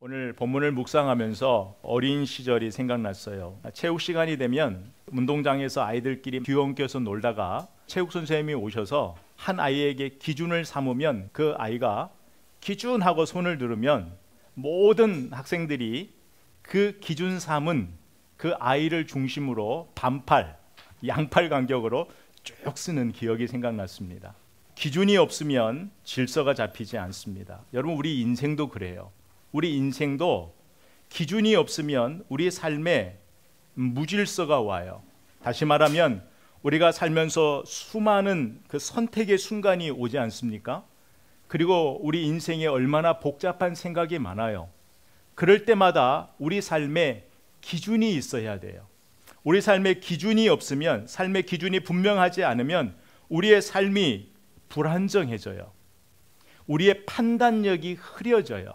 오늘 본문을 묵상하면서 어린 시절이 생각났어요. 체육 시간이 되면 운동장에서 아이들끼리 뒤엉켜서 놀다가 체육 선생님이 오셔서 한 아이에게 기준을 삼으면 그 아이가 기준하고 손을 들으면 모든 학생들이 그 기준 삼은 그 아이를 중심으로 반팔, 양팔 간격으로 쭉 쓰는 기억이 생각났습니다. 기준이 없으면 질서가 잡히지 않습니다. 여러분, 우리 인생도 그래요. 우리 인생도 기준이 없으면 우리 삶에 무질서가 와요. 다시 말하면 우리가 살면서 수많은 그 선택의 순간이 오지 않습니까? 그리고 우리 인생에 얼마나 복잡한 생각이 많아요. 그럴 때마다 우리 삶에 기준이 있어야 돼요. 우리 삶에 기준이 없으면, 삶의 기준이 분명하지 않으면 우리의 삶이 불안정해져요. 우리의 판단력이 흐려져요.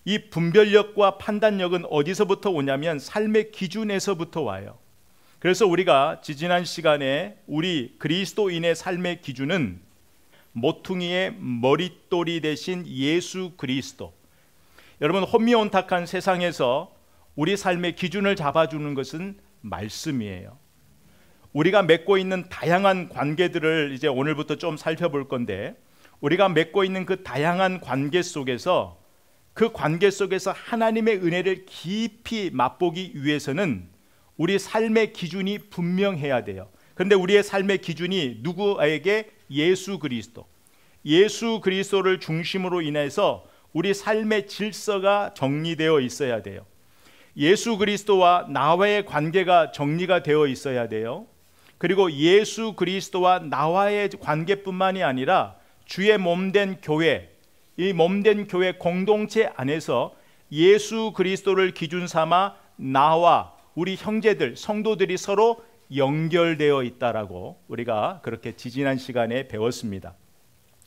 이 분별력과 판단력은 어디서부터 오냐면 삶의 기준에서부터 와요. 그래서 우리가 지지난 시간에 우리 그리스도인의 삶의 기준은 모퉁이의 머릿돌이 되신 예수 그리스도. 여러분, 혼미온탁한 세상에서 우리 삶의 기준을 잡아주는 것은 말씀이에요. 우리가 맺고 있는 다양한 관계들을 이제 오늘부터 좀 살펴볼 건데, 우리가 맺고 있는 그 다양한 관계 속에서 그 관계 속에서 하나님의 은혜를 깊이 맛보기 위해서는 우리 삶의 기준이 분명해야 돼요. 그런데 우리의 삶의 기준이 누구에게? 예수 그리스도. 예수 그리스도를 중심으로 인해서 우리 삶의 질서가 정리되어 있어야 돼요. 예수 그리스도와 나와의 관계가 정리가 되어 있어야 돼요. 그리고 예수 그리스도와 나와의 관계뿐만이 아니라 주의 몸된 교회, 이 몸된 교회 공동체 안에서 예수 그리스도를 기준 삼아 나와 우리 형제들, 성도들이 서로 연결되어 있다라고 우리가 그렇게 지지난 시간에 배웠습니다.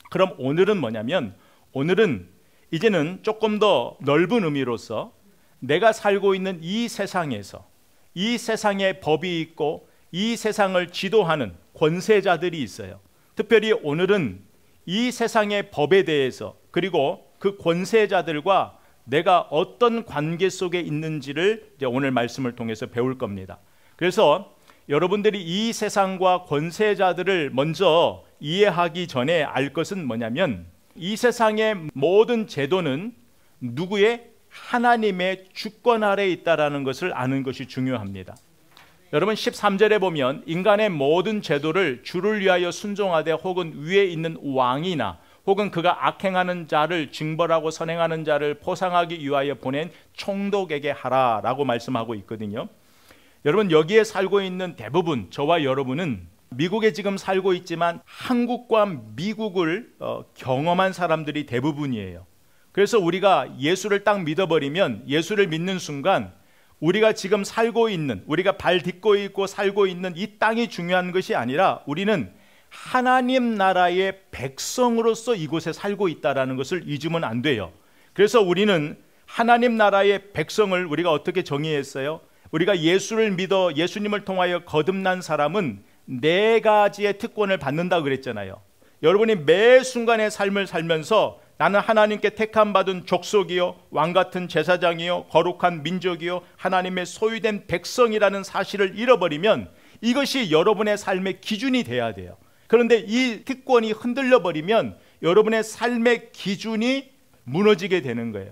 그럼 오늘은 뭐냐면, 오늘은 이제는 조금 더 넓은 의미로서 내가 살고 있는 이 세상에서, 이 세상에 법이 있고 이 세상을 지도하는 권세자들이 있어요. 특별히 오늘은 이 세상의 법에 대해서, 그리고 그 권세자들과 내가 어떤 관계 속에 있는지를 이제 오늘 말씀을 통해서 배울 겁니다. 그래서 여러분들이 이 세상과 권세자들을 먼저 이해하기 전에 알 것은 뭐냐면, 이 세상의 모든 제도는 누구의? 하나님의 주권 아래에 있다라는 것을 아는 것이 중요합니다. 여러분, 13절에 보면 인간의 모든 제도를 주를 위하여 순종하되 혹은 위에 있는 왕이나 혹은 그가 악행하는 자를 징벌하고 선행하는 자를 포상하기 위하여 보낸 총독에게 하라라고 말씀하고 있거든요. 여러분, 여기에 살고 있는 대부분, 저와 여러분은 미국에 지금 살고 있지만 한국과 미국을 경험한 사람들이 대부분이에요. 그래서 우리가 예수를 딱 믿어버리면, 예수를 믿는 순간 우리가 지금 살고 있는, 우리가 발 딛고 있고 살고 있는 이 땅이 중요한 것이 아니라 우리는 하나님 나라의 백성으로서 이곳에 살고 있다는 것을 잊으면 안 돼요. 그래서 우리는 하나님 나라의 백성을 우리가 어떻게 정의했어요? 우리가 예수를 믿어 예수님을 통하여 거듭난 사람은 4가지의 특권을 받는다 그랬잖아요. 여러분이 매 순간의 삶을 살면서 나는 하나님께 택함 받은 족속이요, 왕같은 제사장이요, 거룩한 민족이요, 하나님의 소유된 백성이라는 사실을 잃어버리면 이것이 여러분의 삶의 기준이 돼야 돼요. 그런데 이 특권이 흔들려 버리면 여러분의 삶의 기준이 무너지게 되는 거예요.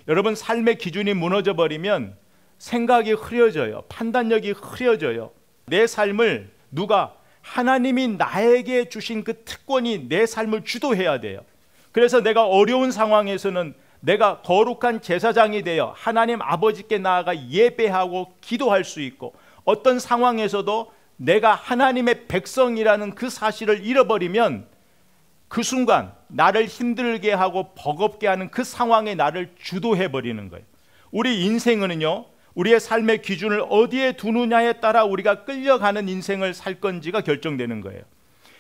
여러분, 삶의 기준이 무너져 버리면 생각이 흐려져요. 판단력이 흐려져요. 내 삶을 누가? 하나님이 나에게 주신 그 특권이 내 삶을 주도해야 돼요. 그래서 내가 어려운 상황에서는 내가 거룩한 제사장이 되어 하나님 아버지께 나아가 예배하고 기도할 수 있고, 어떤 상황에서도 내가 하나님의 백성이라는 그 사실을 잃어버리면 그 순간 나를 힘들게 하고 버겁게 하는 그 상황에 나를 주도해버리는 거예요. 우리 인생은요, 우리의 삶의 기준을 어디에 두느냐에 따라 우리가 끌려가는 인생을 살 건지가 결정되는 거예요.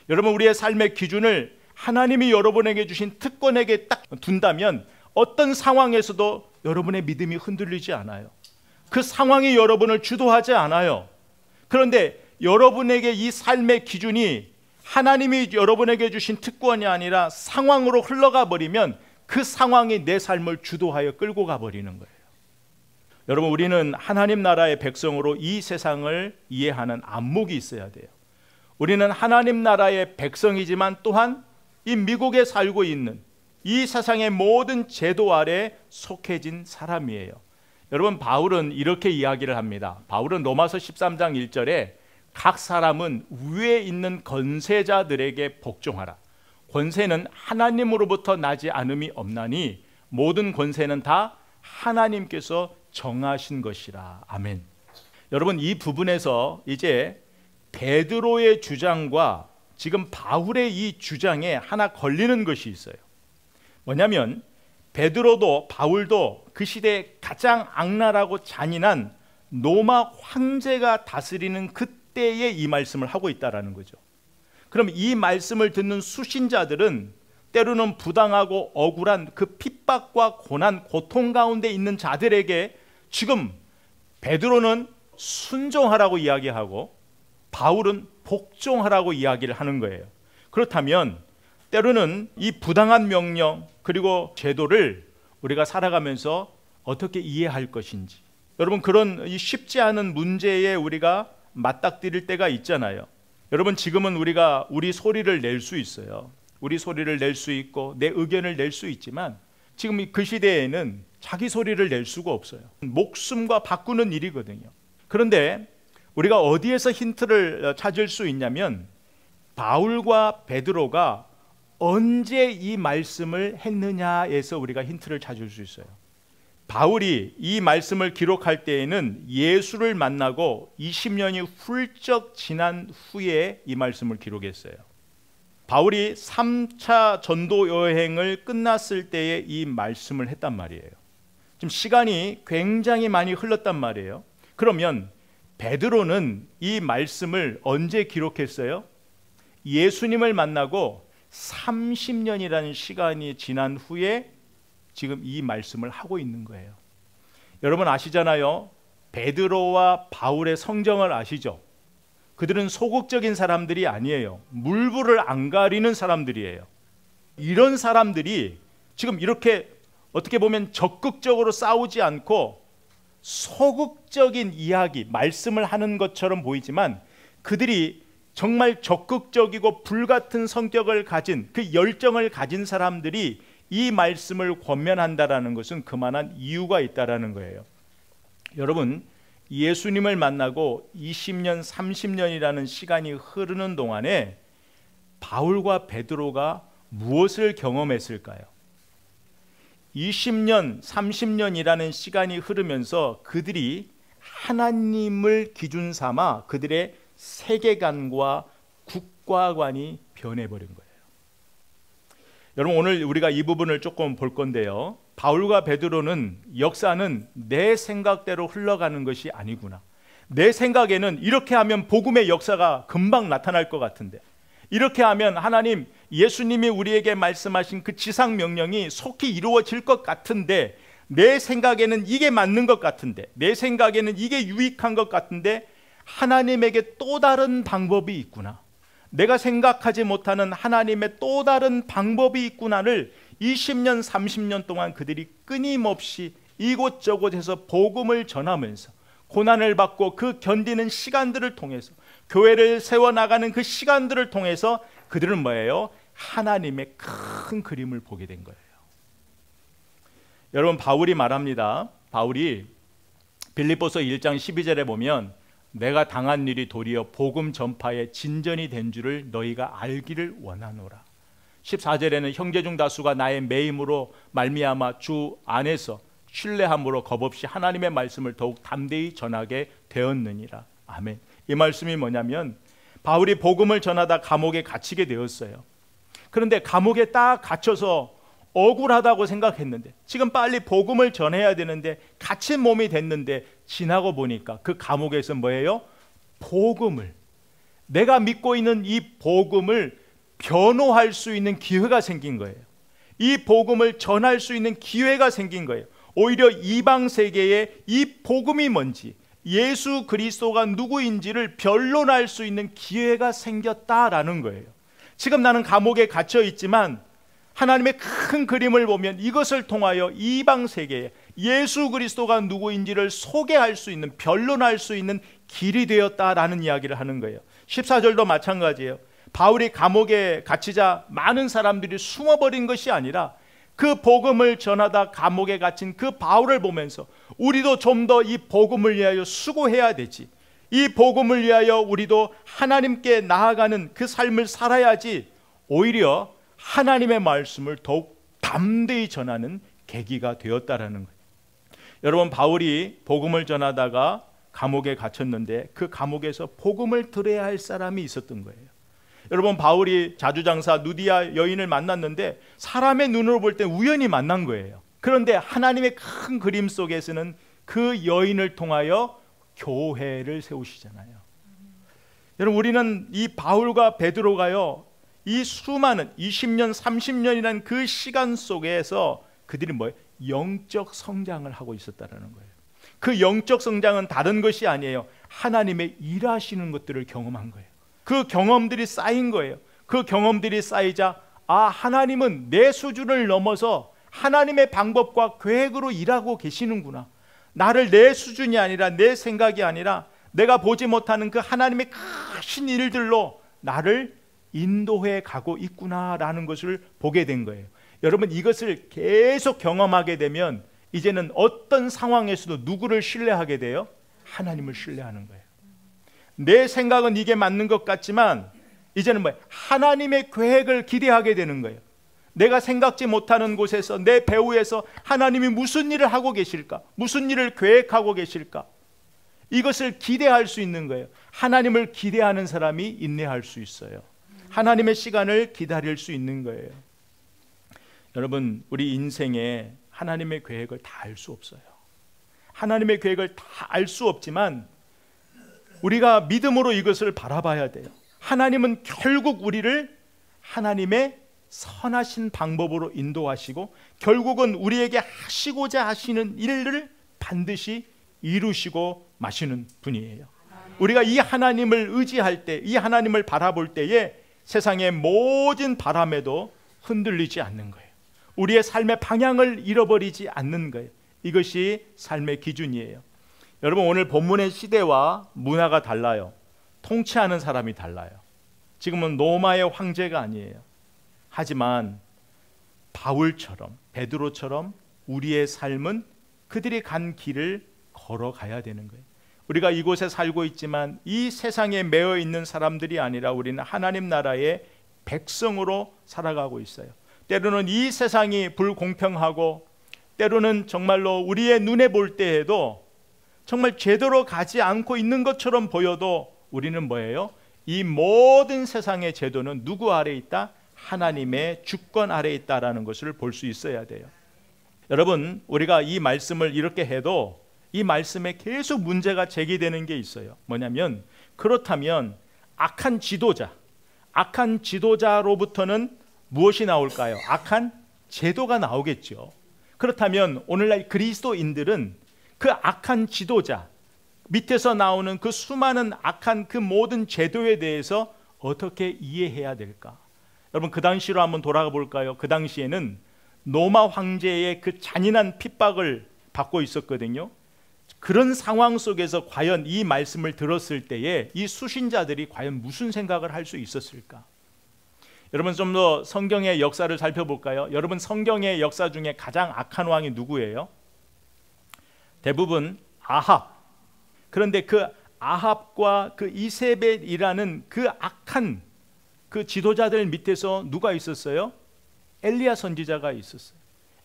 여러분, 우리의 삶의 기준을 하나님이 여러분에게 주신 특권에게 딱 둔다면 어떤 상황에서도 여러분의 믿음이 흔들리지 않아요. 그 상황이 여러분을 주도하지 않아요. 그런데 여러분에게 이 삶의 기준이 하나님이 여러분에게 주신 특권이 아니라 상황으로 흘러가 버리면 그 상황이 내 삶을 주도하여 끌고 가버리는 거예요. 여러분, 우리는 하나님 나라의 백성으로 이 세상을 이해하는 안목이 있어야 돼요. 우리는 하나님 나라의 백성이지만 또한 이 미국에 살고 있는 이 세상의 모든 제도 아래 속해진 사람이에요. 여러분, 바울은 이렇게 이야기를 합니다. 바울은 로마서 13장 1절에 각 사람은 위에 있는 권세자들에게 복종하라. 권세는 하나님으로부터 나지 않음이 없나니 모든 권세는 다 하나님께서 정하신 것이라. 아멘. 여러분, 이 부분에서 이제 베드로의 주장과 지금 바울의 이 주장에 하나 걸리는 것이 있어요. 뭐냐면 베드로도 바울도 그 시대에 가장 악랄하고 잔인한 로마 황제가 다스리는 그때의 이 말씀을 하고 있다라는 거죠. 그럼 이 말씀을 듣는 수신자들은 때로는 부당하고 억울한 그 핍박과 고난, 고통 가운데 있는 자들에게 지금 베드로는 순종하라고 이야기하고 바울은 복종하라고 이야기를 하는 거예요. 그렇다면 때로는 이 부당한 명령 그리고 제도를 우리가 살아가면서 어떻게 이해할 것인지, 여러분, 그런 쉽지 않은 문제에 우리가 맞닥뜨릴 때가 있잖아요. 여러분, 지금은 우리가 우리 소리를 낼 수 있어요. 우리 소리를 낼 수 있고 내 의견을 낼 수 있지만 지금 그 시대에는 자기 소리를 낼 수가 없어요. 목숨과 바꾸는 일이거든요. 그런데 우리가 어디에서 힌트를 찾을 수 있냐면 바울과 베드로가 언제 이 말씀을 했느냐에서 우리가 힌트를 찾을 수 있어요. 바울이 이 말씀을 기록할 때에는 예수를 만나고 20년이 훌쩍 지난 후에 이 말씀을 기록했어요. 바울이 3차 전도 여행을 끝났을 때에 이 말씀을 했단 말이에요. 지금 시간이 굉장히 많이 흘렀단 말이에요. 그러면 베드로는 이 말씀을 언제 기록했어요? 예수님을 만나고 30년이라는 시간이 지난 후에 지금 이 말씀을 하고 있는 거예요. 여러분 아시잖아요. 베드로와 바울의 성정을 아시죠? 그들은 소극적인 사람들이 아니에요. 물불을 안 가리는 사람들이에요. 이런 사람들이 지금 이렇게 어떻게 보면 적극적으로 싸우지 않고 소극적인 이야기, 말씀을 하는 것처럼 보이지만 그들이 정말 적극적이고 불같은 성격을 가진, 그 열정을 가진 사람들이 이 말씀을 권면한다라는 것은 그만한 이유가 있다라는 거예요. 여러분, 예수님을 만나고 20년, 30년이라는 시간이 흐르는 동안에 바울과 베드로가 무엇을 경험했을까요? 20년, 30년이라는 시간이 흐르면서 그들이 하나님을 기준 삼아 그들의 세계관과 국가관이 변해버린 거예요. 여러분, 오늘 우리가 이 부분을 조금 볼 건데요. 바울과 베드로는 역사는 내 생각대로 흘러가는 것이 아니구나. 내 생각에는 이렇게 하면 복음의 역사가 금방 나타날 것 같은데, 이렇게 하면 하나님, 예수님이 우리에게 말씀하신 그 지상 명령이 속히 이루어질 것 같은데, 내 생각에는 이게 맞는 것 같은데, 내 생각에는 이게 유익한 것 같은데 하나님에게 또 다른 방법이 있구나. 내가 생각하지 못하는 하나님의 또 다른 방법이 있구나를 20년, 30년 동안 그들이 끊임없이 이곳저곳에서 복음을 전하면서 고난을 받고 그 견디는 시간들을 통해서 교회를 세워나가는 그 시간들을 통해서 그들은 뭐예요? 하나님의 큰 그림을 보게 된 거예요. 여러분, 바울이 말합니다. 바울이 빌립보서 1장 12절에 보면 내가 당한 일이 도리어 복음 전파의 진전이 된 줄을 너희가 알기를 원하노라. 14절에는 형제 중 다수가 나의 매임으로 말미암아 주 안에서 신뢰함으로 겁없이 하나님의 말씀을 더욱 담대히 전하게 되었느니라. 아멘. 이 말씀이 뭐냐면 바울이 복음을 전하다 감옥에 갇히게 되었어요. 그런데 감옥에 딱 갇혀서 억울하다고 생각했는데, 지금 빨리 복음을 전해야 되는데 갇힌 몸이 됐는데 지나고 보니까 그 감옥에서 뭐예요? 복음을, 내가 믿고 있는 이 복음을 변호할 수 있는 기회가 생긴 거예요. 이 복음을 전할 수 있는 기회가 생긴 거예요. 오히려 이방 세계에 이 복음이 뭔지, 예수 그리스도가 누구인지를 변론할 수 있는 기회가 생겼다라는 거예요. 지금 나는 감옥에 갇혀 있지만 하나님의 큰 그림을 보면 이것을 통하여 이방 세계에 예수 그리스도가 누구인지를 소개할 수 있는, 변론할 수 있는 길이 되었다라는 이야기를 하는 거예요. 14절도 마찬가지예요. 바울이 감옥에 갇히자 많은 사람들이 숨어버린 것이 아니라 그 복음을 전하다 감옥에 갇힌 그 바울을 보면서 우리도 좀 더 이 복음을 위하여 수고해야 되지, 이 복음을 위하여 우리도 하나님께 나아가는 그 삶을 살아야지, 오히려 하나님의 말씀을 더욱 담대히 전하는 계기가 되었다라는 거예요. 여러분, 바울이 복음을 전하다가 감옥에 갇혔는데 그 감옥에서 복음을 들어야 할 사람이 있었던 거예요. 여러분, 바울이 자주장사 누디아 여인을 만났는데 사람의 눈으로 볼 때 우연히 만난 거예요. 그런데 하나님의 큰 그림 속에서는 그 여인을 통하여 교회를 세우시잖아요. 여러분, 우리는 이 바울과 베드로가요, 이 수많은 20년 30년이라는 그 시간 속에서 그들이 뭐예요? 영적 성장을 하고 있었다는 거예요. 그 영적 성장은 다른 것이 아니에요. 하나님의 일하시는 것들을 경험한 거예요. 그 경험들이 쌓인 거예요. 그 경험들이 쌓이자, 아, 하나님은 내 수준을 넘어서 하나님의 방법과 계획으로 일하고 계시는구나. 나를 내 수준이 아니라, 내 생각이 아니라 내가 보지 못하는 그 하나님의 크신 일들로 나를 인도해 가고 있구나라는 것을 보게 된 거예요. 여러분, 이것을 계속 경험하게 되면 이제는 어떤 상황에서도 누구를 신뢰하게 돼요? 하나님을 신뢰하는 거예요. 내 생각은 이게 맞는 것 같지만 이제는 뭐예요? 하나님의 계획을 기대하게 되는 거예요. 내가 생각지 못하는 곳에서, 내 배후에서 하나님이 무슨 일을 하고 계실까? 무슨 일을 계획하고 계실까? 이것을 기대할 수 있는 거예요. 하나님을 기대하는 사람이 인내할 수 있어요. 하나님의 시간을 기다릴 수 있는 거예요. 여러분, 우리 인생에 하나님의 계획을 다 알 수 없어요. 하나님의 계획을 다 알 수 없지만 우리가 믿음으로 이것을 바라봐야 돼요. 하나님은 결국 우리를 하나님의 선하신 방법으로 인도하시고 결국은 우리에게 하시고자 하시는 일을 반드시 이루시고 마시는 분이에요. 우리가 이 하나님을 의지할 때, 이 하나님을 바라볼 때에 세상의 모든 바람에도 흔들리지 않는 거예요. 우리의 삶의 방향을 잃어버리지 않는 거예요. 이것이 삶의 기준이에요. 여러분, 오늘 본문의 시대와 문화가 달라요. 통치하는 사람이 달라요. 지금은 로마의 황제가 아니에요. 하지만 바울처럼, 베드로처럼 우리의 삶은 그들이 간 길을 걸어가야 되는 거예요. 우리가 이곳에 살고 있지만 이 세상에 매여 있는 사람들이 아니라 우리는 하나님 나라의 백성으로 살아가고 있어요. 때로는 이 세상이 불공평하고 때로는 정말로 우리의 눈에 볼 때에도 정말 제대로 가지 않고 있는 것처럼 보여도 우리는 뭐예요? 이 모든 세상의 제도는 누구 아래에 있다? 하나님의 주권 아래에 있다라는 것을 볼 수 있어야 돼요. 여러분, 우리가 이 말씀을 이렇게 해도 이 말씀에 계속 문제가 제기되는 게 있어요. 뭐냐면, 그렇다면 악한 지도자로부터는 무엇이 나올까요? 악한 제도가 나오겠죠. 그렇다면 오늘날 그리스도인들은 그 악한 지도자 밑에서 나오는 그 수많은 악한 그 모든 제도에 대해서 어떻게 이해해야 될까? 여러분, 그 당시로 한번 돌아가 볼까요? 그 당시에는 로마 황제의 그 잔인한 핍박을 받고 있었거든요. 그런 상황 속에서 과연 이 말씀을 들었을 때에 이 수신자들이 과연 무슨 생각을 할 수 있었을까? 여러분, 좀 더 성경의 역사를 살펴볼까요? 여러분, 성경의 역사 중에 가장 악한 왕이 누구예요? 대부분 아합. 그런데 그 아합과 그 이세벨이라는 그 악한 그 지도자들 밑에서 누가 있었어요? 엘리야 선지자가 있었어요.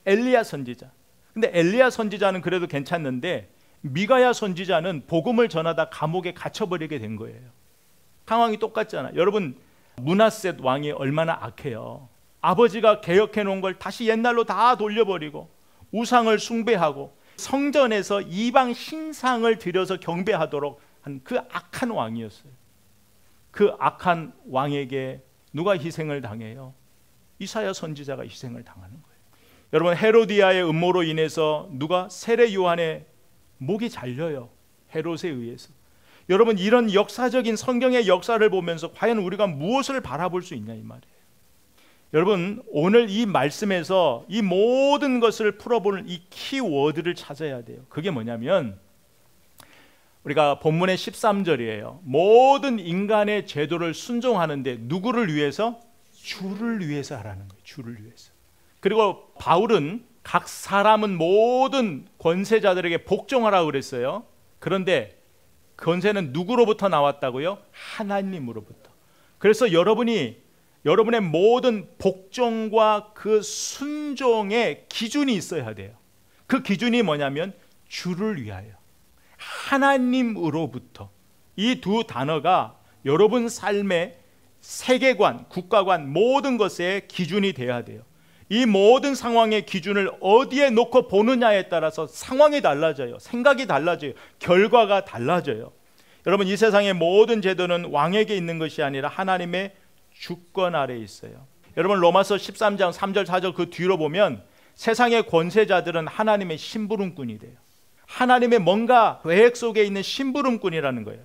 엘리야 선지자. 근데 엘리야 선지자는 그래도 괜찮는데 미가야 선지자는 복음을 전하다 감옥에 갇혀버리게 된 거예요. 상황이 똑같잖아요. 여러분, 므낫셋 왕이 얼마나 악해요. 아버지가 개혁해 놓은 걸 다시 옛날로 다 돌려버리고 우상을 숭배하고 성전에서 이방 신상을 들여서 경배하도록 한 그 악한 왕이었어요. 그 악한 왕에게 누가 희생을 당해요? 이사야 선지자가 희생을 당하는 거예요. 여러분, 헤로디아의 음모로 인해서 누가 세례 요한의 목이 잘려요. 헤롯에 의해서. 여러분, 이런 역사적인 성경의 역사를 보면서 과연 우리가 무엇을 바라볼 수 있냐 이 말이에요. 여러분, 오늘 이 말씀에서 이 모든 것을 풀어보는 이 키워드를 찾아야 돼요. 그게 뭐냐면 우리가 본문의 13절이에요. 모든 인간의 제도를 순종하는데 누구를 위해서? 주를 위해서 하라는 거예요. 주를 위해서. 그리고 바울은 각 사람은 모든 권세자들에게 복종하라고 그랬어요. 그런데 권세는 누구로부터 나왔다고요? 하나님으로부터. 그래서 여러분의 모든 복종과 그 순종의 기준이 있어야 돼요. 그 기준이 뭐냐면 주를 위하여, 하나님으로부터. 이 두 단어가 여러분 삶의 세계관, 국가관, 모든 것의 기준이 돼야 돼요. 이 모든 상황의 기준을 어디에 놓고 보느냐에 따라서 상황이 달라져요. 생각이 달라져요. 결과가 달라져요. 여러분, 이 세상의 모든 제도는 왕에게 있는 것이 아니라 하나님의 주권 아래에 있어요. 여러분, 로마서 13장 3절 4절 그 뒤로 보면 세상의 권세자들은 하나님의 심부름꾼이 돼요. 하나님의 뭔가 계획 속에 있는 심부름꾼이라는 거예요.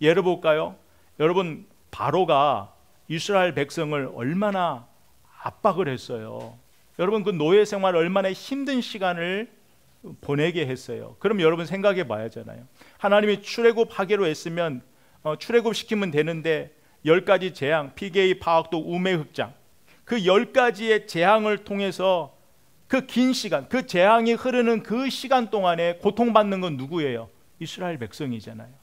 예를 볼까요? 여러분, 바로가 이스라엘 백성을 얼마나 압박을 했어요. 여러분, 그 노예 생활 얼마나 힘든 시간을 보내게 했어요. 그럼 여러분 생각해 봐야 하잖아요. 하나님이 출애굽하기로 했으면 출애굽시키면 되는데 10가지 재앙, 피게이, 파악도, 우매, 흑장, 그 10가지의 재앙을 통해서 그 긴 시간, 그 재앙이 흐르는 그 시간 동안에 고통받는 건 누구예요? 이스라엘 백성이잖아요.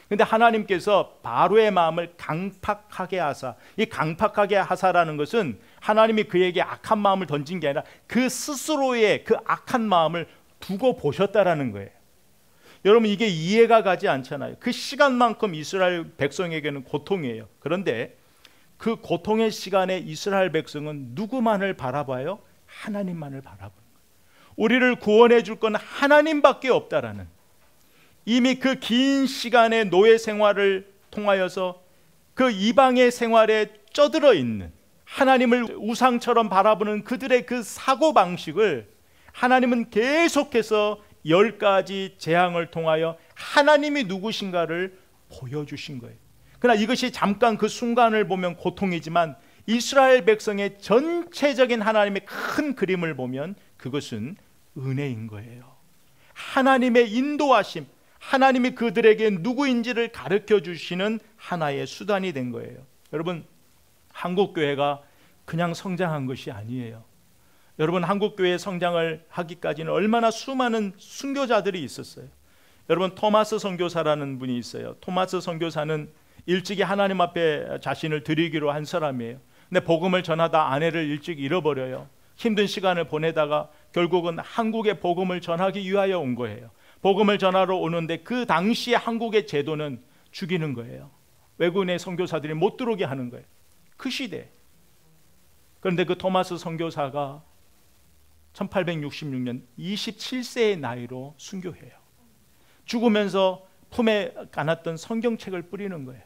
근데 하나님께서 바로의 마음을 강팍하게 하사, 이 강팍하게 하사라는 것은 하나님이 그에게 악한 마음을 던진 게 아니라 그 스스로의 그 악한 마음을 두고 보셨다라는 거예요. 여러분, 이게 이해가 가지 않잖아요. 그 시간만큼 이스라엘 백성에게는 고통이에요. 그런데 그 고통의 시간에 이스라엘 백성은 누구만을 바라봐요? 하나님만을 바라보는 거예요. 우리를 구원해 줄 건 하나님밖에 없다라는, 이미 그 긴 시간의 노예 생활을 통하여서 그 이방의 생활에 쩌들어 있는, 하나님을 우상처럼 바라보는 그들의 그 사고방식을 하나님은 계속해서 10가지 재앙을 통하여 하나님이 누구신가를 보여주신 거예요. 그러나 이것이 잠깐 그 순간을 보면 고통이지만 이스라엘 백성의 전체적인 하나님의 큰 그림을 보면 그것은 은혜인 거예요. 하나님의 인도하심, 하나님이 그들에게 누구인지를 가르쳐 주시는 하나의 수단이 된 거예요. 여러분, 한국교회가 그냥 성장한 것이 아니에요. 여러분, 한국교회 성장을 하기까지는 얼마나 수많은 순교자들이 있었어요. 여러분, 토마스 선교사라는 분이 있어요. 토마스 선교사는 일찍이 하나님 앞에 자신을 드리기로 한 사람이에요. 근데 복음을 전하다 아내를 일찍 잃어버려요. 힘든 시간을 보내다가 결국은 한국에 복음을 전하기 위하여 온 거예요. 복음을 전하러 오는데 그 당시에 한국의 제도는 죽이는 거예요. 외국인의 선교사들이 못 들어오게 하는 거예요. 그 시대. 그런데 그 토마스 선교사가 1866년 27세의 나이로 순교해요. 죽으면서 품에 안았던 성경책을 뿌리는 거예요.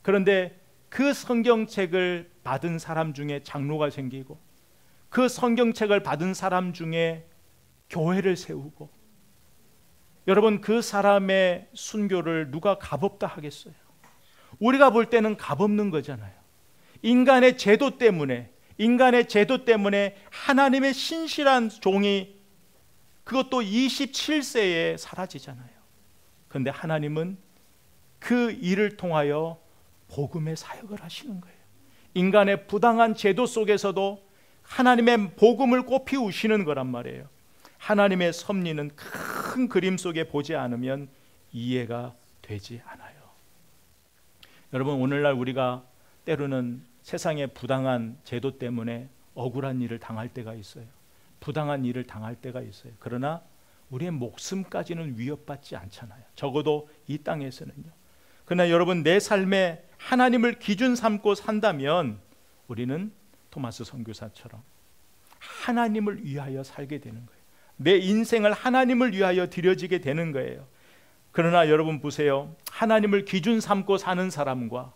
그런데 그 성경책을 받은 사람 중에 장로가 생기고, 그 성경책을 받은 사람 중에 교회를 세우고, 여러분, 그 사람의 순교를 누가 값없다 하겠어요? 우리가 볼 때는 값없는 거잖아요. 인간의 제도 때문에 하나님의 신실한 종이 그것도 27세에 사라지잖아요. 그런데 하나님은 그 일을 통하여 복음의 사역을 하시는 거예요. 인간의 부당한 제도 속에서도 하나님의 복음을 꽃피우시는 거란 말이에요. 하나님의 섭리는 큰 그림 속에 보지 않으면 이해가 되지 않아요. 여러분, 오늘날 우리가 때로는 세상의 부당한 제도 때문에 억울한 일을 당할 때가 있어요. 부당한 일을 당할 때가 있어요. 그러나 우리의 목숨까지는 위협받지 않잖아요. 적어도 이 땅에서는요. 그러나 여러분, 내 삶에 하나님을 기준 삼고 산다면 우리는 토마스 선교사처럼 하나님을 위하여 살게 되는 거예요. 내 인생을 하나님을 위하여 드려지게 되는 거예요. 그러나 여러분 보세요. 하나님을 기준 삼고 사는 사람과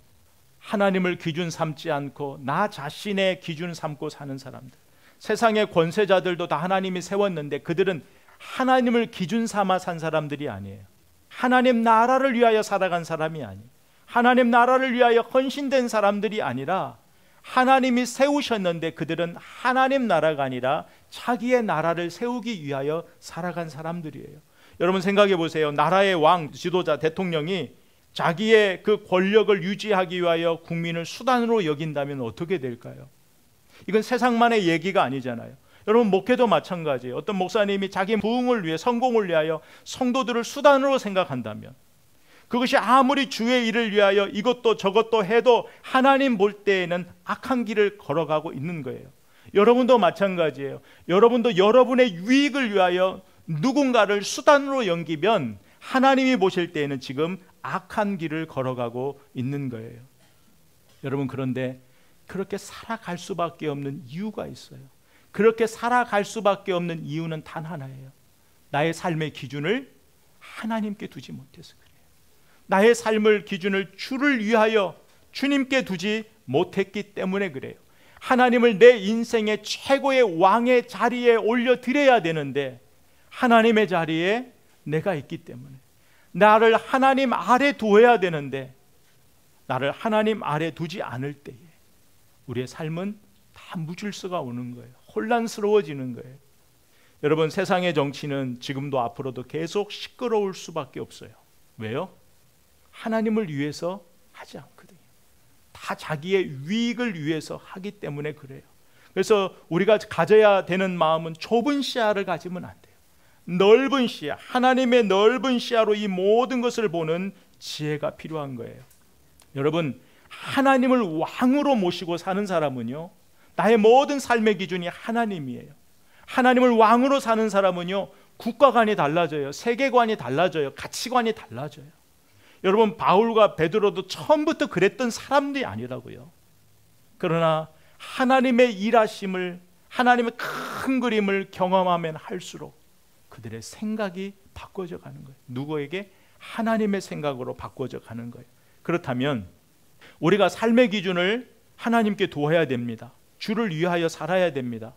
하나님을 기준 삼지 않고 나 자신의 기준 삼고 사는 사람들, 세상의 권세자들도 다 하나님이 세웠는데 그들은 하나님을 기준 삼아 산 사람들이 아니에요. 하나님 나라를 위하여 살아간 사람이 아니에요. 하나님 나라를 위하여 헌신된 사람들이 아니라 하나님이 세우셨는데 그들은 하나님 나라가 아니라 자기의 나라를 세우기 위하여 살아간 사람들이에요. 여러분 생각해 보세요. 나라의 왕, 지도자, 대통령이 자기의 그 권력을 유지하기 위하여 국민을 수단으로 여긴다면 어떻게 될까요? 이건 세상만의 얘기가 아니잖아요. 여러분 목회도 마찬가지예요. 어떤 목사님이 자기 부흥을 위해, 성공을 위하여 성도들을 수단으로 생각한다면, 그것이 아무리 주의 일을 위하여 이것도 저것도 해도 하나님 볼 때에는 악한 길을 걸어가고 있는 거예요. 여러분도 마찬가지예요. 여러분도 여러분의 유익을 위하여 누군가를 수단으로 여기면 하나님이 보실 때에는 지금 악한 길을 걸어가고 있는 거예요. 여러분, 그런데 그렇게 살아갈 수밖에 없는 이유가 있어요. 그렇게 살아갈 수밖에 없는 이유는 단 하나예요. 나의 삶의 기준을 하나님께 두지 못해서 그래요. 나의 삶의 기준을 주를 위하여 주님께 두지 못했기 때문에 그래요. 하나님을 내 인생의 최고의 왕의 자리에 올려드려야 되는데 하나님의 자리에 내가 있기 때문에, 나를 하나님 아래 두어야 되는데 나를 하나님 아래 두지 않을 때에 우리의 삶은 다 무질서가 오는 거예요. 혼란스러워지는 거예요. 여러분, 세상의 정치는 지금도 앞으로도 계속 시끄러울 수밖에 없어요. 왜요? 하나님을 위해서 하지 않거든요. 다 자기의 유익을 위해서 하기 때문에 그래요. 그래서 우리가 가져야 되는 마음은 좁은 시야를 가지면 안 돼요. 넓은 시야, 하나님의 넓은 시야로 이 모든 것을 보는 지혜가 필요한 거예요. 여러분, 하나님을 왕으로 모시고 사는 사람은요, 나의 모든 삶의 기준이 하나님이에요. 하나님을 왕으로 사는 사람은요, 국가관이 달라져요. 세계관이 달라져요. 가치관이 달라져요. 여러분, 바울과 베드로도 처음부터 그랬던 사람들이 아니라고요. 그러나 하나님의 일하심을, 하나님의 큰 그림을 경험하면 할수록 그들의 생각이 바꿔져 가는 거예요. 누구에게? 하나님의 생각으로 바꿔져 가는 거예요. 그렇다면 우리가 삶의 기준을 하나님께 두어야 됩니다. 주를 위하여 살아야 됩니다.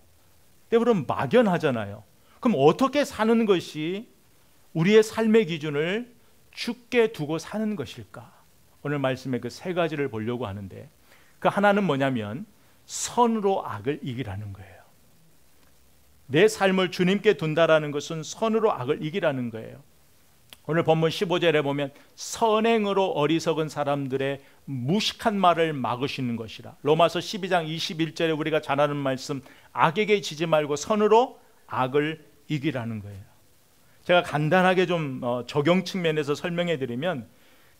근데 그럼 막연하잖아요. 그럼 어떻게 사는 것이 우리의 삶의 기준을 주께 두고 사는 것일까? 오늘 말씀에 그 세 가지를 보려고 하는데, 그 하나는 뭐냐면 선으로 악을 이기라는 거예요. 내 삶을 주님께 둔다라는 것은 선으로 악을 이기라는 거예요. 오늘 본문 15절에 보면 선행으로 어리석은 사람들의 무식한 말을 막으시는 것이라. 로마서 12장 21절에 우리가 잘 아는 말씀, 악에게 지지 말고 선으로 악을 이기라는 거예요. 제가 간단하게 좀 적용 측면에서 설명해 드리면,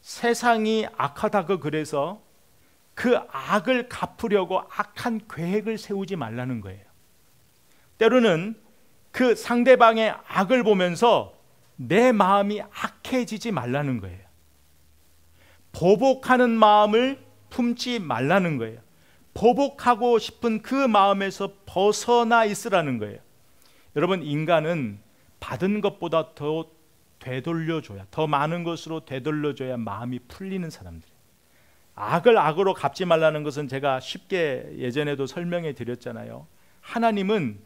세상이 악하다고 그래서 그 악을 갚으려고 악한 계획을 세우지 말라는 거예요. 때로는 그 상대방의 악을 보면서 내 마음이 악해지지 말라는 거예요. 보복하는 마음을 품지 말라는 거예요. 보복하고 싶은 그 마음에서 벗어나 있으라는 거예요. 여러분, 인간은 받은 것보다 더 되돌려줘야, 더 많은 것으로 되돌려줘야 마음이 풀리는 사람들이에요. 악을 악으로 갚지 말라는 것은 제가 쉽게 예전에도 설명해 드렸잖아요. 하나님은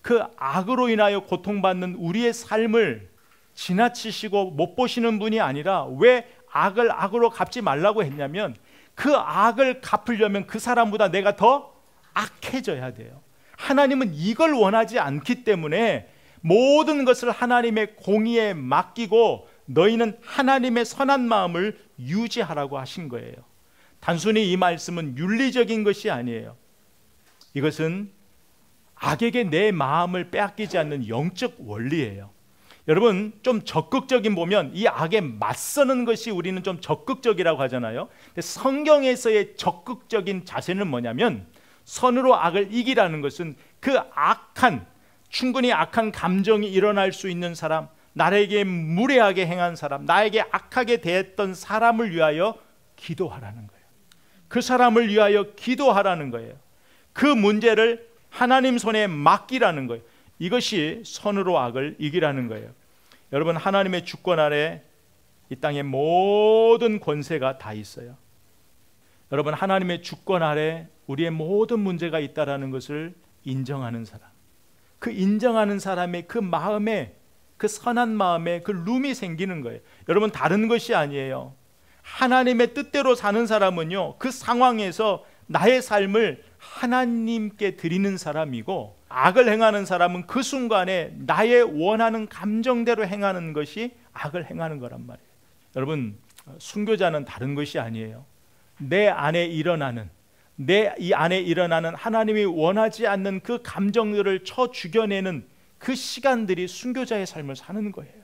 그 악으로 인하여 고통받는 우리의 삶을 지나치시고 못 보시는 분이 아니라, 왜 악을 악으로 갚지 말라고 했냐면, 그 악을 갚으려면 그 사람보다 내가 더 악해져야 돼요. 하나님은 이걸 원하지 않기 때문에 모든 것을 하나님의 공의에 맡기고 너희는 하나님의 선한 마음을 유지하라고 하신 거예요. 단순히 이 말씀은 윤리적인 것이 아니에요. 이것은 악에게 내 마음을 빼앗기지 않는 영적 원리예요. 여러분, 좀 적극적인 보면 이 악에 맞서는 것이 우리는 좀 적극적이라고 하잖아요. 근데 성경에서의 적극적인 자세는 뭐냐면, 선으로 악을 이기라는 것은 그 악한, 충분히 악한 감정이 일어날 수 있는 사람, 나에게 무례하게 행한 사람, 나에게 악하게 대했던 사람을 위하여 기도하라는 거예요. 그 사람을 위하여 기도하라는 거예요. 그 문제를 하나님 손에 맡기라는 거예요. 이것이 선으로 악을 이기라는 거예요. 여러분, 하나님의 주권 아래 이 땅의 모든 권세가 다 있어요. 여러분, 하나님의 주권 아래 우리의 모든 문제가 있다라는 것을 인정하는 사람, 그 인정하는 사람의 그 마음에, 그 선한 마음에 그 룸이 생기는 거예요. 여러분, 다른 것이 아니에요. 하나님의 뜻대로 사는 사람은요, 그 상황에서 나의 삶을 하나님께 드리는 사람이고, 악을 행하는 사람은 그 순간에 나의 원하는 감정대로 행하는 것이 악을 행하는 거란 말이에요. 여러분, 순교자는 다른 것이 아니에요. 내 안에 일어나는 하나님이 원하지 않는 그 감정들을 쳐 죽여내는 그 시간들이 순교자의 삶을 사는 거예요.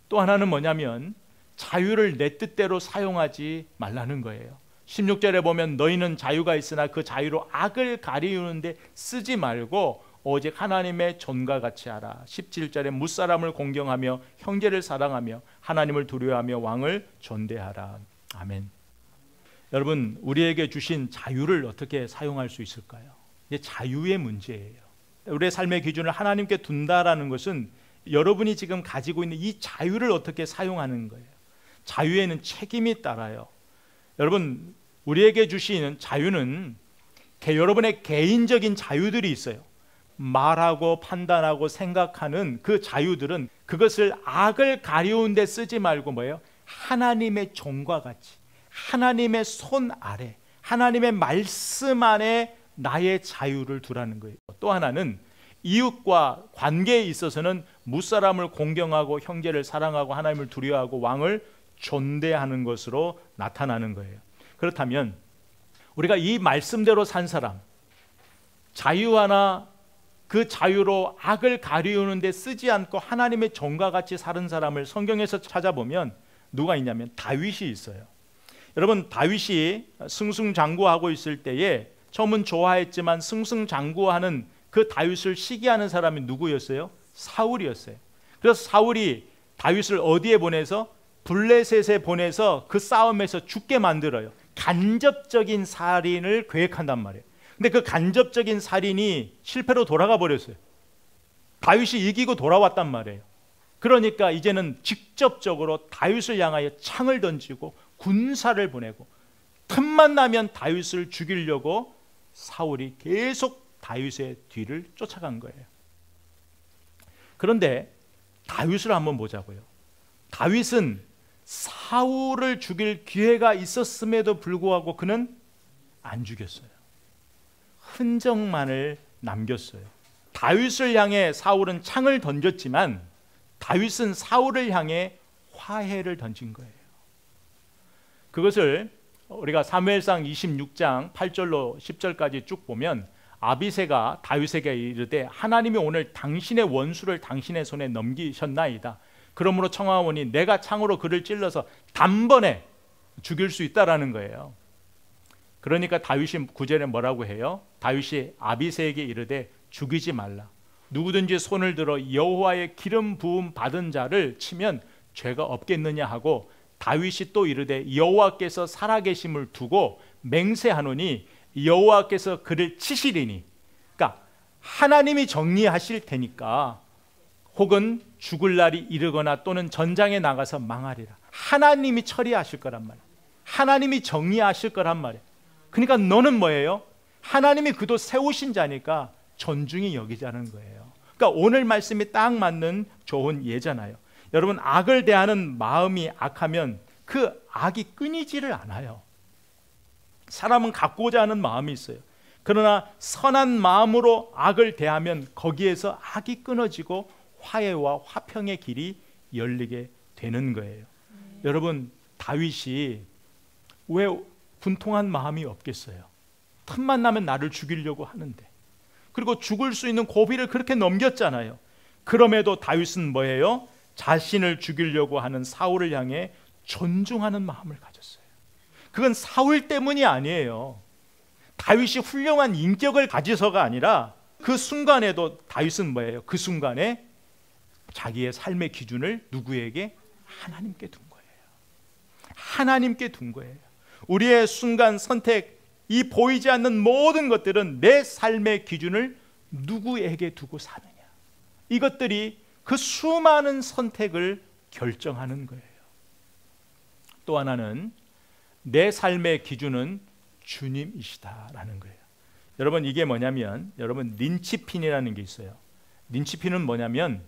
또 하나는 뭐냐면 자유를 내 뜻대로 사용하지 말라는 거예요. 16절에 보면 너희는 자유가 있으나 그 자유로 악을 가리우는데 쓰지 말고 오직 하나님의 존과 같이 하라. 17절에 무사람을 공경하며 형제를 사랑하며 하나님을 두려워하며 왕을 존대하라. 아멘. 여러분, 우리에게 주신 자유를 어떻게 사용할 수 있을까요? 이게 자유의 문제예요. 우리의 삶의 기준을 하나님께 둔다라는 것은 여러분이 지금 가지고 있는 이 자유를 어떻게 사용하는 거예요. 자유에는 책임이 따라요. 여러분, 우리에게 주시는 자유는 여러분의 개인적인 자유들이 있어요. 말하고 판단하고 생각하는 그 자유들은 그것을 악을 가리운 데 쓰지 말고 뭐예요? 하나님의 종과 같이 하나님의 손 아래 하나님의 말씀 안에 나의 자유를 두라는 거예요. 또 하나는 이웃과 관계에 있어서는 무사람을 공경하고 형제를 사랑하고 하나님을 두려워하고 왕을 존대하는 것으로 나타나는 거예요. 그렇다면 우리가 이 말씀대로 산 사람, 자유 하나 그 자유로 악을 가리우는 데 쓰지 않고 하나님의 종과 같이 사는 사람을 성경에서 찾아보면 누가 있냐면 다윗이 있어요. 여러분, 다윗이 승승장구하고 있을 때에 처음은 좋아했지만 승승장구하는 그 다윗을 시기하는 사람이 누구였어요? 사울이었어요. 그래서 사울이 다윗을 어디에 보내서? 블레셋에 보내서 그 싸움에서 죽게 만들어요. 간접적인 살인을 계획한단 말이에요. 근데 그 간접적인 살인이 실패로 돌아가 버렸어요. 다윗이 이기고 돌아왔단 말이에요. 그러니까 이제는 직접적으로 다윗을 향하여 창을 던지고 군사를 보내고 틈만 나면 다윗을 죽이려고 사울이 계속 다윗의 뒤를 쫓아간 거예요. 그런데 다윗을 한번 보자고요. 다윗은 사울을 죽일 기회가 있었음에도 불구하고 그는 안 죽였어요. 흔적만을 남겼어요. 다윗을 향해 사울은 창을 던졌지만 다윗은 사울을 향해 화해를 던진 거예요. 그것을 우리가 사무엘상 26장 8절로 10절까지 쭉 보면 아비새가 다윗에게 이르되 하나님이 오늘 당신의 원수를 당신의 손에 넘기셨나이다. 그러므로 청하오니 내가 창으로 그를 찔러서 단번에 죽일 수 있다라는 거예요. 그러니까 다윗이 9절에 뭐라고 해요? 다윗이 아비새에게 이르되 죽이지 말라. 누구든지 손을 들어 여호와의 기름 부음 받은 자를 치면 죄가 없겠느냐 하고 다윗이 또 이르되 여호와께서 살아계심을 두고 맹세하노니 여호와께서 그를 치시리니. 그러니까 하나님이 정리하실 테니까 혹은 죽을 날이 이르거나 또는 전장에 나가서 망하리라. 하나님이 처리하실 거란 말이야. 하나님이 정리하실 거란 말이야. 그러니까 너는 뭐예요? 하나님이 그도 세우신 자니까 존중이 여기자는 거예요. 그러니까 오늘 말씀이 딱 맞는 좋은 예잖아요. 여러분, 악을 대하는 마음이 악하면 그 악이 끊이지를 않아요. 사람은 갖고자 하는 마음이 있어요. 그러나 선한 마음으로 악을 대하면 거기에서 악이 끊어지고 화해와 화평의 길이 열리게 되는 거예요. 여러분, 다윗이 왜 분통한 마음이 없겠어요? 틈만 나면 나를 죽이려고 하는데, 그리고 죽을 수 있는 고비를 그렇게 넘겼잖아요. 그럼에도 다윗은 뭐예요? 자신을 죽이려고 하는 사울을 향해 존중하는 마음을 가졌어요. 그건 사울 때문이 아니에요. 다윗이 훌륭한 인격을 가지서가 아니라 그 순간에도 다윗은 뭐예요? 그 순간에 자기의 삶의 기준을 누구에게? 하나님께 둔 거예요. 하나님께 둔 거예요. 우리의 순간 선택, 이 보이지 않는 모든 것들은 내 삶의 기준을 누구에게 두고 사느냐, 이것들이 그 수많은 선택을 결정하는 거예요. 또 하나는 내 삶의 기준은 주님이시다라는 거예요. 여러분, 이게 뭐냐면, 여러분, 린치핀이라는 게 있어요. 린치핀은 뭐냐면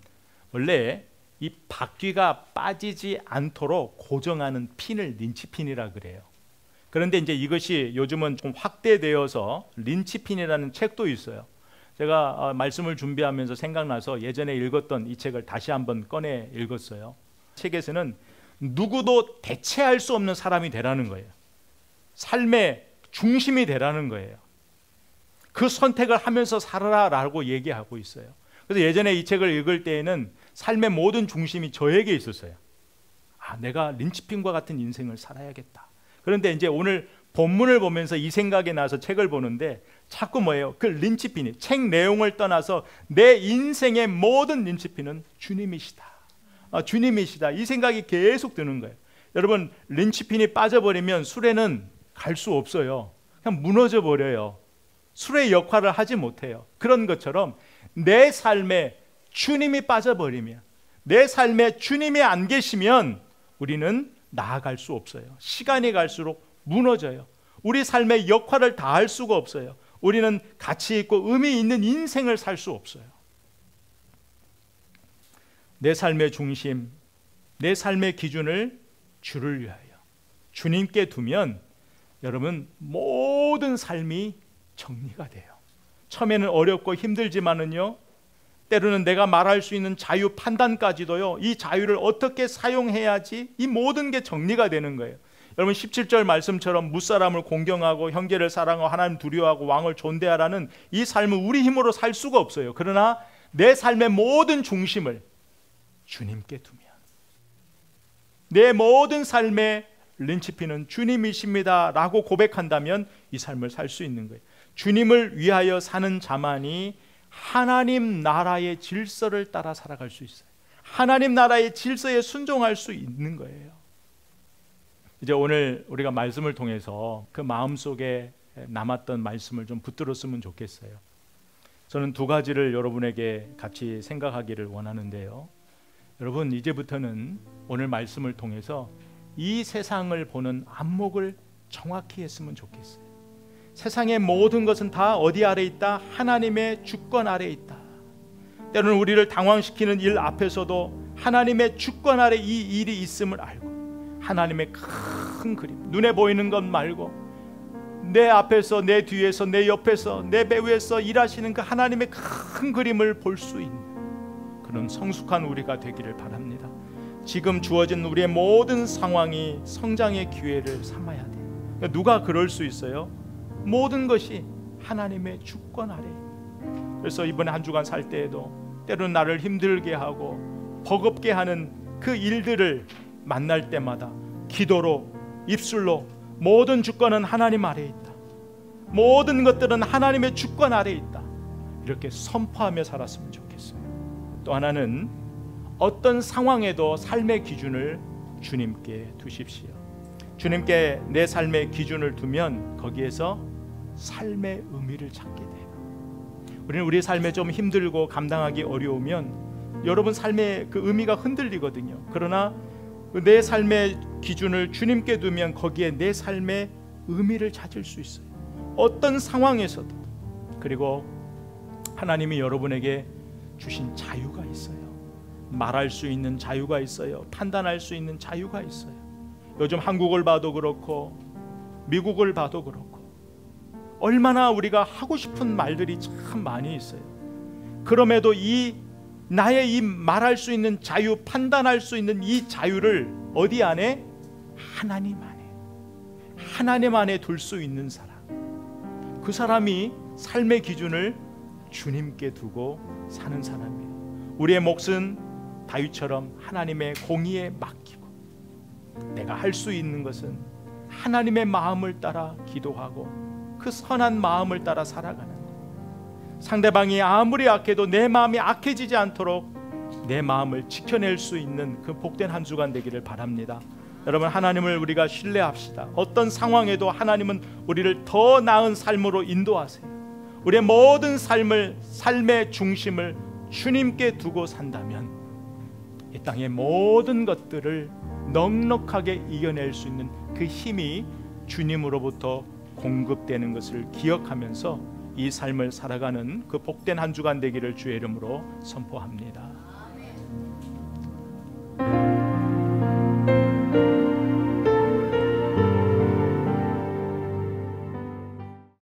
원래 이 바퀴가 빠지지 않도록 고정하는 핀을 린치핀이라 그래요. 그런데 이제 이것이 요즘은 좀 확대되어서 린치핀이라는 책도 있어요. 제가 말씀을 준비하면서 생각나서 예전에 읽었던 이 책을 다시 한번 꺼내 읽었어요. 책에서는 누구도 대체할 수 없는 사람이 되라는 거예요. 삶의 중심이 되라는 거예요. 그 선택을 하면서 살아라라고 얘기하고 있어요. 그래서 예전에 이 책을 읽을 때에는 삶의 모든 중심이 저에게 있었어요. 내가 린치핀과 같은 인생을 살아야겠다. 그런데 이제 오늘 본문을 보면서 이 생각이 나서 책을 보는데 자꾸 뭐예요? 그 린치핀이 책 내용을 떠나서 내 인생의 모든 린치핀은 주님이시다. 주님이시다. 이 생각이 계속 드는 거예요. 여러분, 린치핀이 빠져버리면 술에는 갈 수 없어요. 그냥 무너져 버려요. 술의 역할을 하지 못해요. 그런 것처럼 내 삶에 주님이 빠져버리면, 내 삶에 주님이 안 계시면 우리는 나아갈 수 없어요. 시간이 갈수록 무너져요. 우리 삶의 역할을 다할 수가 없어요. 우리는 가치 있고 의미 있는 인생을 살 수 없어요. 내 삶의 중심, 내 삶의 기준을 주를 위하여 주님께 두면 여러분 모든 삶이 정리가 돼요. 처음에는 어렵고 힘들지만은요, 때로는 내가 말할 수 있는 자유 판단까지도요, 이 자유를 어떻게 사용해야지 이 모든 게 정리가 되는 거예요. 여러분 17절 말씀처럼 무사람을 공경하고 형제를 사랑하고 하나님 두려워하고 왕을 존대하라는 이 삶은 우리 힘으로 살 수가 없어요. 그러나 내 삶의 모든 중심을 주님께 두면, 내 모든 삶의 린치핀은 주님이십니다 라고 고백한다면 이 삶을 살 수 있는 거예요. 주님을 위하여 사는 자만이 하나님 나라의 질서를 따라 살아갈 수 있어요. 하나님 나라의 질서에 순종할 수 있는 거예요. 이제 오늘 우리가 말씀을 통해서 그 마음속에 남았던 말씀을 좀 붙들었으면 좋겠어요. 저는 두 가지를 여러분에게 같이 생각하기를 원하는데요. 여러분, 이제부터는 오늘 말씀을 통해서 이 세상을 보는 안목을 정확히 했으면 좋겠어요. 세상의 모든 것은 다 어디 아래 있다? 하나님의 주권 아래 있다. 때로는 우리를 당황시키는 일 앞에서도 하나님의 주권 아래 이 일이 있음을 알고 하나님의 큰 그림, 눈에 보이는 것 말고 내 앞에서, 내 뒤에서, 내 옆에서, 내 배후에서 일하시는 그 하나님의 큰 그림을 볼 수 있는 그런 성숙한 우리가 되기를 바랍니다. 지금 주어진 우리의 모든 상황이 성장의 기회를 삼아야 돼요. 누가 그럴 수 있어요? 모든 것이 하나님의 주권 아래. 그래서 이번에 한 주간 살 때에도 때로는 나를 힘들게 하고 버겁게 하는 그 일들을 만날 때마다 기도로, 입술로 모든 주권은 하나님 아래 있다, 모든 것들은 하나님의 주권 아래 있다, 이렇게 선포하며 살았으면 좋겠어요. 또 하나는 어떤 상황에도 삶의 기준을 주님께 두십시오. 주님께 내 삶의 기준을 두면 거기에서 삶의 의미를 찾게 돼요. 우리는 우리 삶에 좀 힘들고 감당하기 어려우면 여러분 삶의 그 의미가 흔들리거든요. 그러나 내 삶의 기준을 주님께 두면 거기에 내 삶의 의미를 찾을 수 있어요. 어떤 상황에서도. 그리고 하나님이 여러분에게 주신 자유가 있어요. 말할 수 있는 자유가 있어요. 판단할 수 있는 자유가 있어요. 요즘 한국을 봐도 그렇고 미국을 봐도 그렇고 얼마나 우리가 하고 싶은 말들이 참 많이 있어요. 그럼에도 나의 이 말할 수 있는 자유, 판단할 수 있는 이 자유를 어디 안에? 하나님 안에, 하나님 안에 둘 수 있는 사람, 그 사람이 삶의 기준을 주님께 두고 사는 사람이에요. 우리의 몫은 다윗처럼 하나님의 공의에 맡기고 내가 할 수 있는 것은 하나님의 마음을 따라 기도하고 그 선한 마음을 따라 살아가는, 상대방이 아무리 악해도 내 마음이 악해지지 않도록 내 마음을 지켜낼 수 있는 그 복된 한 주간 되기를 바랍니다. 여러분, 하나님을 우리가 신뢰합시다. 어떤 상황에도 하나님은 우리를 더 나은 삶으로 인도하세요. 우리의 모든 삶의 중심을 주님께 두고 산다면 이 땅의 모든 것들을 넉넉하게 이겨낼 수 있는 그 힘이 주님으로부터 공급되는 것을 기억하면서 이 삶을 살아가는 그 복된 한 주간 되기를 주의 이름으로 선포합니다.